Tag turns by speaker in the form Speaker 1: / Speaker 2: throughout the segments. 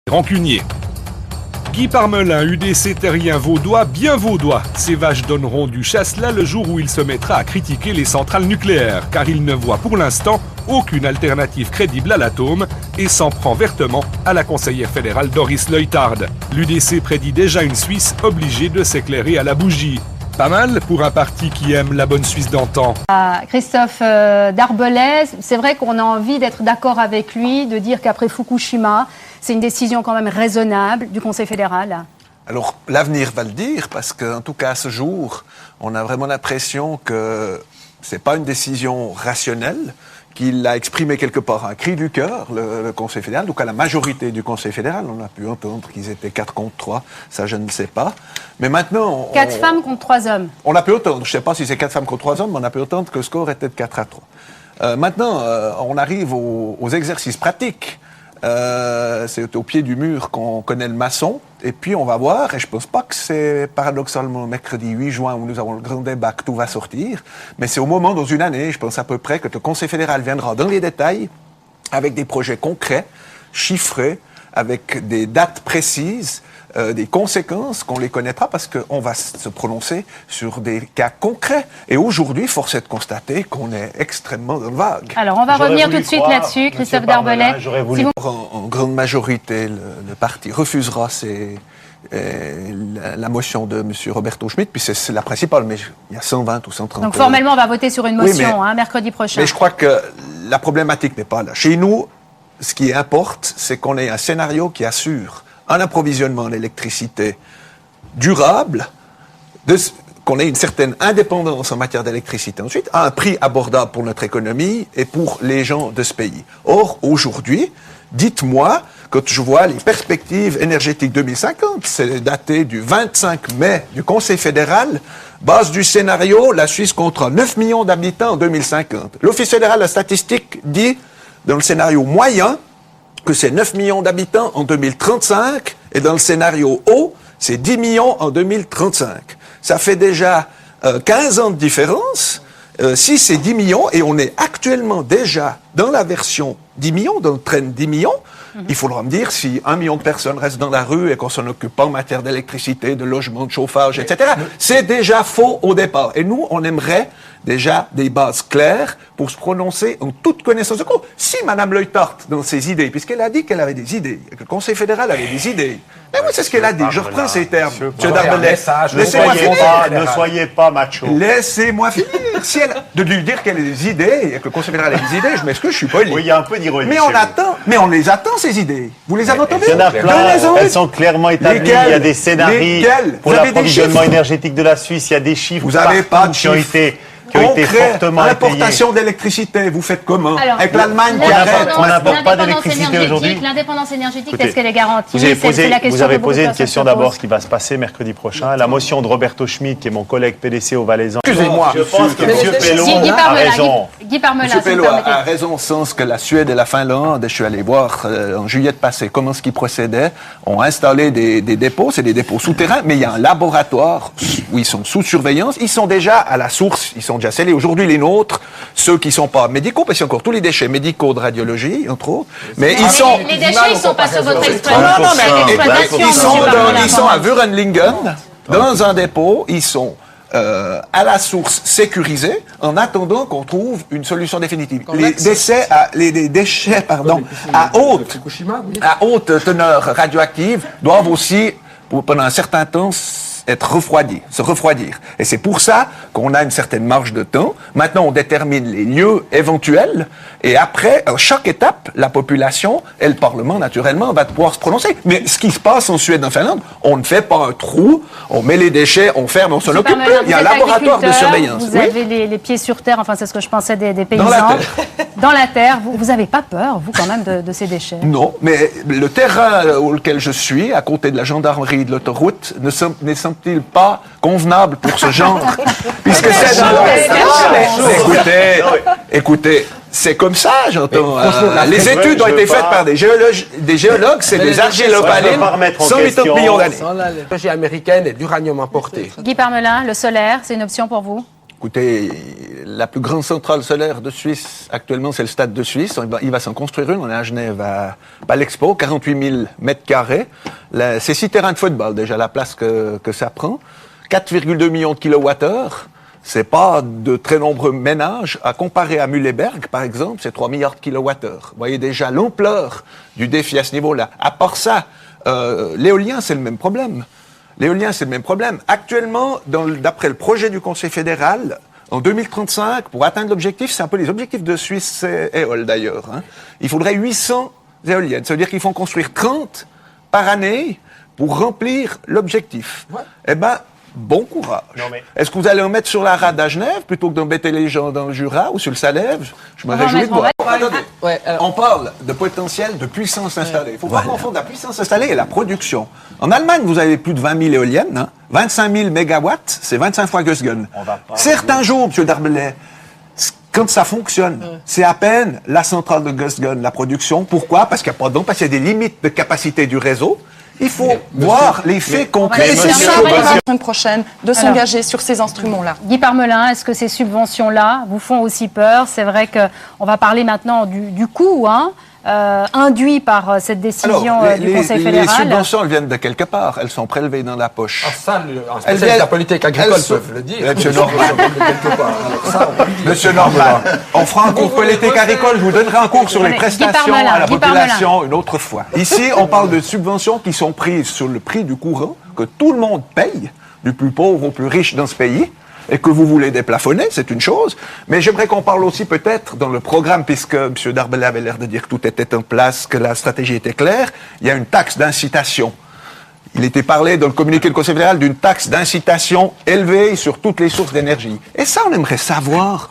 Speaker 1: Rancunier. Guy Parmelin, UDC terrien vaudois, bien vaudois. Ces vaches donneront du chasse-là le jour où il se mettra à critiquer les centrales nucléaires, car il ne voit pour l'instant aucune alternative crédible à l'atome et s'en prend vertement à la conseillère fédérale Doris Leuthard. L'UDC prédit déjà une Suisse obligée de s'éclairer à la bougie. Pas mal pour un parti qui aime la bonne Suisse d'antan.
Speaker 2: Christophe Darbelay, c'est vrai qu'on a envie d'être d'accord avec lui, de dire qu'après Fukushima, c'est une décision quand même raisonnable du Conseil fédéral.
Speaker 3: Alors, l'avenir va le dire, parce qu'en tout cas, à ce jour, on a vraiment l'impression que c'est pas une décision rationnelle, qu'il a exprimé quelque part un cri du cœur, le Conseil fédéral, en tout cas la majorité du Conseil fédéral. On a pu entendre qu'ils étaient 4 contre 3, ça je ne sais pas. Mais maintenant...
Speaker 2: 4 femmes contre 3 hommes.
Speaker 3: On a pu entendre, je ne sais pas si c'est 4 femmes contre 3 hommes, mais on a pu entendre que le score était de 4-3. Maintenant, on arrive aux exercices pratiques. C'est au pied du mur qu'on connaît le maçon, et puis on va voir, et je ne pense pas que c'est paradoxalement mercredi 8 juin où nous avons le grand débat que tout va sortir, mais c'est au moment dans une année, je pense à peu près, que le Conseil fédéral viendra dans les détails avec des projets concrets, chiffrés, avec des dates précises, des conséquences qu'on les connaîtra parce qu'on va se prononcer sur des cas concrets. Et aujourd'hui, force est de constater qu'on est extrêmement dans le vague.
Speaker 2: Alors, on va revenir tout de suite là-dessus, Christophe Darbelay.
Speaker 3: En grande majorité, le parti refusera la motion de M. Roberto Schmitt, puis c'est la principale, mais il y a 120 ou 130...
Speaker 2: Donc formellement, on va voter sur une motion, oui, mercredi prochain.
Speaker 3: Mais je crois que la problématique n'est pas là. Chez nous, ce qui importe, c'est qu'on ait un scénario qui assure un approvisionnement en électricité durable, qu'on ait une certaine indépendance en matière d'électricité ensuite, à un prix abordable pour notre économie et pour les gens de ce pays. Or, aujourd'hui, dites-moi, quand je vois les perspectives énergétiques 2050, c'est daté du 25 mai du Conseil fédéral, base du scénario, la Suisse comptera 9 millions d'habitants en 2050. L'Office fédéral de la statistique dit, dans le scénario moyen, que c'est 9 millions d'habitants en 2035, et dans le scénario haut, c'est 10 millions en 2035. Ça fait déjà 15 ans de différence. Si c'est 10 millions, et on est actuellement déjà dans la version 10 millions, dans le train 10 millions, il faudra me dire si 1 million de personnes restent dans la rue et qu'on s'en occupe pas en matière d'électricité, de logement, de chauffage, etc. C'est déjà faux au départ. Et nous, on aimerait déjà des bases claires pour se prononcer en toute connaissance de cause. Si Mme Leuthard, dans ses idées, puisqu'elle a dit qu'elle avait des idées, que le Conseil fédéral avait des idées, mais oui, c'est ce qu'elle a dit. Je reprends ces termes. M. Darbelay, laissez-moi finir.
Speaker 4: Ne soyez pas macho.
Speaker 3: Laissez-moi finir. Si elle, de lui dire qu'elle a des idées et que le Conseil fédéral a des idées, je m'excuse, je suis poli.
Speaker 4: Oui, il y a un peu d'ironie.
Speaker 3: Mais on les attend, ces idées. Vous les avez entendues?
Speaker 4: Il y en a plein. Elles sont clairement établies. Il y a des scénarios pour l'approvisionnement énergétique de la Suisse. Il y a des chiffres.
Speaker 3: Vous n'avez pas de chiffres.
Speaker 4: Qui ont été fortement
Speaker 3: l'importation d'électricité, vous faites comment?
Speaker 2: Alors,
Speaker 3: avec l'Allemagne qui arrête?
Speaker 4: On n'importe pas d'électricité aujourd'hui.
Speaker 2: L'indépendance énergétique, est-ce qu'elle est garantie?
Speaker 4: Vous avez posé une question d'abord, ce qui va se passer mercredi prochain. La motion de Roberto Schmitt, qui est mon collègue PDC au Valaisan.
Speaker 3: Excusez-moi.
Speaker 4: Je pense que M. Pellon a raison.
Speaker 2: Guy Parmelin,
Speaker 3: M. Pellon a raison au sens que la Suède et la Finlande, je suis allé voir en juillet passé comment ce qui procédait, ont installé des dépôts, c'est des dépôts souterrains, mais il y a un laboratoire où ils sont sous surveillance, ils sont déjà à la source, ils sont déjà scellés. Aujourd'hui, les nôtres, ceux qui ne sont pas médicaux, parce qu'il y a encore tous les déchets médicaux de radiologie, entre autres, mais ils sont...
Speaker 2: Les déchets, ils ne sont pas sur votre exploitation.
Speaker 3: Non, mais ils sont à Wurenlingen, dans un dépôt, ils sont à la source sécurisée, en attendant qu'on trouve une solution définitive. Les déchets à haute teneur radioactive doivent aussi, pendant un certain temps, se refroidir. Et c'est pour ça qu'on a une certaine marge de temps. Maintenant, on détermine les lieux éventuels, et après, à chaque étape, la population et le Parlement, naturellement, va pouvoir se prononcer. Mais ce qui se passe en Suède, en Finlande, on ne fait pas un trou, on met les déchets, on ferme, on s'en occupe plus. Il y a un laboratoire de surveillance.
Speaker 2: Vous avez les pieds sur terre, enfin, c'est ce que je pensais des paysans. Dans la terre. Dans la terre. Vous n'avez pas peur, vous, quand même, de ces déchets?
Speaker 3: Non, mais le terrain auquel je suis, à côté de la gendarmerie de l'autoroute, ne semble-t-il pas convenable pour ce genre? Puisque c'est écoutez, c'est comme ça, j'entends. Les études ont été faites par des géologues, c'est des argilopalines, 180 millions d'années.
Speaker 5: L'énergie américaine et d'uranium importé.
Speaker 2: Guy Parmelin, le solaire, c'est une option pour vous?
Speaker 3: Écoutez, la plus grande centrale solaire de Suisse, actuellement, c'est le Stade de Suisse. Il va s'en construire une. On est à Genève, à Palexpo, 48 000 mètres carrés. C'est 6 terrains de football, déjà, la place que ça prend. 4,2 millions de kilowattheures. C'est pas de très nombreux ménages. À comparer à Mühleberg, par exemple, c'est 3 milliards de kilowattheures. Vous voyez déjà l'ampleur du défi à ce niveau-là. À part ça, l'éolien, c'est le même problème. L'éolien, c'est le même problème. Actuellement, d'après le projet du Conseil fédéral, en 2035, pour atteindre l'objectif, c'est un peu les objectifs de Suisse et EOL d'ailleurs, hein, il faudrait 800 éoliennes. Ça veut dire qu'il faut en construire 30 par année pour remplir l'objectif. Ouais. Eh ben, bon courage. Est-ce que vous allez en mettre sur la rade à Genève plutôt que d'embêter les gens dans le Jura ou sur le Salève? Je me réjouis de voir. On parle de potentiel de puissance installée. Il ne faut pas confondre la puissance installée et la production. En Allemagne, vous avez plus de 20 000 éoliennes, hein, 25 000 mégawatts, c'est 25 fois Gösgen. Certains jours, M. Darbellet, quand ça fonctionne, c'est à peine la centrale de Gösgen, la production. Pourquoi? Parce qu'il y a des limites de capacité du réseau. Il faut voir les faits concrets.
Speaker 5: Et c'est ça, la semaine prochaine, de s'engager sur ces instruments-là.
Speaker 2: Guy Parmelin, est-ce que ces subventions-là vous font aussi peur? C'est vrai qu'on va parler maintenant du coût, hein, induit par cette décision du Conseil fédéral.
Speaker 3: Les subventions, elles viennent de quelque part. Elles sont prélevées dans la poche.
Speaker 6: Ah, ça, en spécialiste de la politique agricole peuvent le dire.
Speaker 3: Monsieur Normand, on fera un cours politique agricole. Je vous donnerai un cours sur les prestations à la population une autre fois. Ici, on parle de subventions qui sont prises sur le prix du courant, que tout le monde paye, du plus pauvre au plus riche dans ce pays, et que vous voulez déplafonner, c'est une chose. Mais j'aimerais qu'on parle aussi peut-être dans le programme, puisque M. Darbellet avait l'air de dire que tout était en place, que la stratégie était claire, il y a une taxe d'incitation. Il était parlé dans le communiqué du Conseil fédéral d'une taxe d'incitation élevée sur toutes les sources d'énergie. Et ça, on aimerait savoir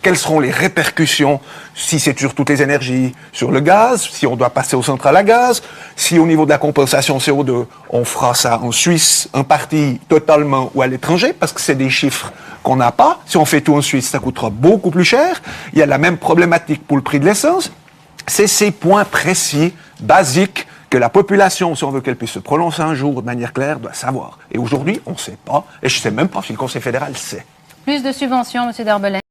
Speaker 3: quelles seront les répercussions, si c'est sur toutes les énergies, sur le gaz, si on doit passer aux centrales à gaz, si au niveau de la compensation CO2, on fera ça en Suisse, en partie totalement ou à l'étranger, parce que c'est des chiffres qu'on n'a pas. Si on fait tout en Suisse, ça coûtera beaucoup plus cher. Il y a la même problématique pour le prix de l'essence. C'est ces points précis, basiques, que la population, si on veut qu'elle puisse se prononcer un jour de manière claire, doit savoir. Et aujourd'hui, on ne sait pas, et je ne sais même pas si le Conseil fédéral sait.
Speaker 2: Plus de subventions, M. Darbellet.